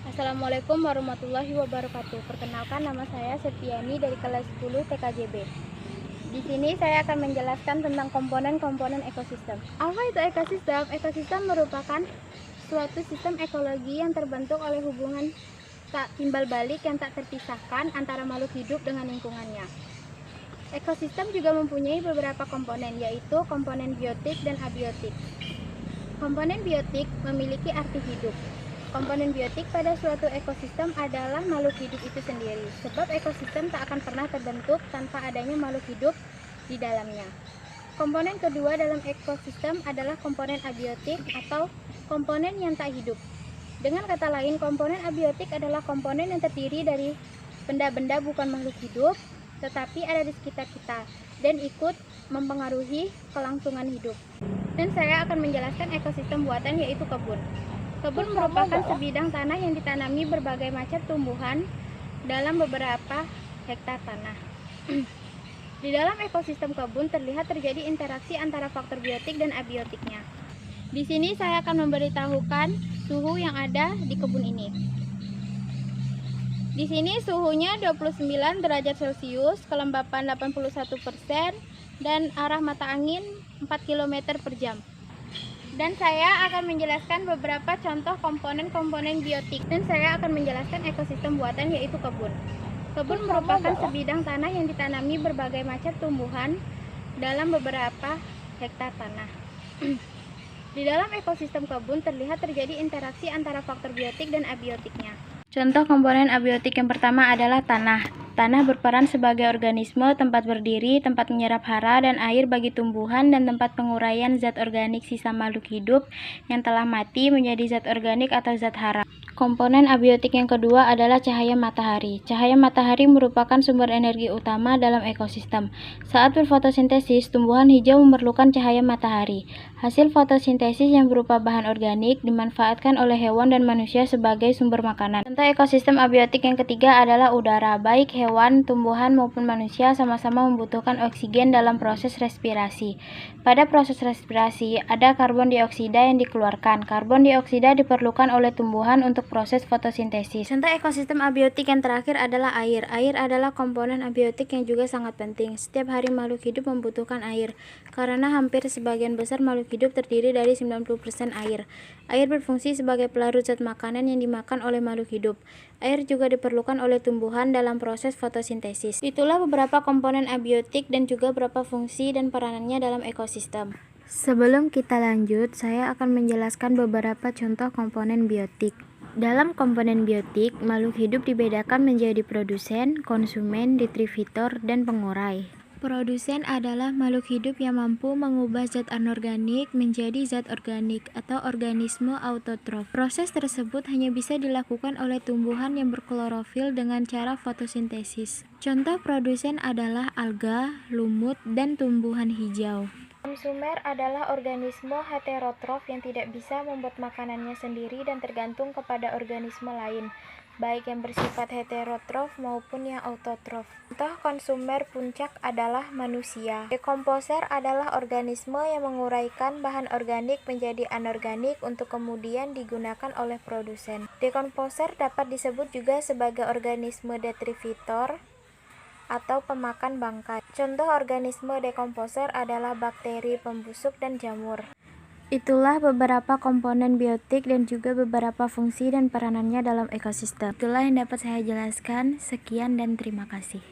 Assalamualaikum warahmatullahi wabarakatuh. Perkenalkan, nama saya Septiani dari kelas 10 TKJB. Di sini saya akan menjelaskan tentang komponen-komponen ekosistem. Apa itu ekosistem? Ekosistem merupakan suatu sistem ekologi yang terbentuk oleh hubungan timbal balik yang tak terpisahkan antara makhluk hidup dengan lingkungannya. Ekosistem juga mempunyai beberapa komponen, yaitu komponen biotik dan abiotik. Komponen biotik memiliki arti hidup. Komponen biotik pada suatu ekosistem adalah makhluk hidup itu sendiri, sebab ekosistem tak akan pernah terbentuk tanpa adanya makhluk hidup di dalamnya. Komponen kedua dalam ekosistem adalah komponen abiotik atau komponen yang tak hidup. Dengan kata lain, komponen abiotik adalah komponen yang terdiri dari benda-benda bukan makhluk hidup, tetapi ada di sekitar kita dan ikut mempengaruhi kelangsungan hidup. Dan saya akan menjelaskan ekosistem buatan, yaitu kebun. Kebun merupakan sebidang tanah yang ditanami berbagai macam tumbuhan dalam beberapa hektar tanah. Di dalam ekosistem kebun terlihat terjadi interaksi antara faktor biotik dan abiotiknya. Di sini saya akan memberitahukan suhu yang ada di kebun ini. Di sini suhunya 29 derajat Celcius, kelembapan 81%, dan arah mata angin 4 km per jam. Dan saya akan menjelaskan beberapa contoh komponen-komponen biotik. Dan saya akan menjelaskan ekosistem buatan, yaitu kebun. Kebun merupakan sebidang tanah yang ditanami berbagai macam tumbuhan dalam beberapa hektar tanah. Di dalam ekosistem kebun terlihat terjadi interaksi antara faktor biotik dan abiotiknya. Contoh komponen abiotik yang pertama adalah tanah. Tanah berperan sebagai organisme, tempat berdiri, tempat menyerap hara dan air bagi tumbuhan, dan tempat penguraian zat organik sisa makhluk hidup yang telah mati menjadi zat organik atau zat hara. Komponen abiotik yang kedua adalah cahaya matahari. Cahaya matahari merupakan sumber energi utama dalam ekosistem. Saat berfotosintesis, tumbuhan hijau memerlukan cahaya matahari. Hasil fotosintesis yang berupa bahan organik dimanfaatkan oleh hewan dan manusia sebagai sumber makanan. Contoh ekosistem abiotik yang ketiga adalah udara. Baik hewan, tumbuhan, maupun manusia sama-sama membutuhkan oksigen dalam proses respirasi. Pada proses respirasi, ada karbon dioksida yang dikeluarkan. Karbon dioksida diperlukan oleh tumbuhan untuk proses fotosintesis. Contoh ekosistem abiotik yang terakhir adalah air. Air adalah komponen abiotik yang juga sangat penting. Setiap hari makhluk hidup membutuhkan air, karena hampir sebagian besar makhluk hidup terdiri dari 90% air. Air berfungsi sebagai pelarut zat makanan yang dimakan oleh makhluk hidup. Air juga diperlukan oleh tumbuhan dalam proses fotosintesis. Itulah beberapa komponen abiotik dan juga beberapa fungsi dan peranannya dalam ekosistem. Sebelum kita lanjut, saya akan menjelaskan beberapa contoh komponen biotik. Dalam komponen biotik, makhluk hidup dibedakan menjadi produsen, konsumen, distributor, dan pengurai. Produsen adalah makhluk hidup yang mampu mengubah zat anorganik menjadi zat organik atau organisme autotrof. Proses tersebut hanya bisa dilakukan oleh tumbuhan yang berklorofil dengan cara fotosintesis. Contoh produsen adalah alga, lumut, dan tumbuhan hijau. Konsumer adalah organisme heterotrof yang tidak bisa membuat makanannya sendiri dan tergantung kepada organisme lain, baik yang bersifat heterotrof maupun yang autotrof. Contoh konsumer puncak adalah manusia. Dekomposer adalah organisme yang menguraikan bahan organik menjadi anorganik untuk kemudian digunakan oleh produsen. Dekomposer dapat disebut juga sebagai organisme detritivor atau pemakan bangkai. Contoh organisme dekomposer adalah bakteri, pembusuk, dan jamur. Itulah beberapa komponen biotik dan juga beberapa fungsi dan peranannya dalam ekosistem. Itulah yang dapat saya jelaskan. Sekian dan terima kasih.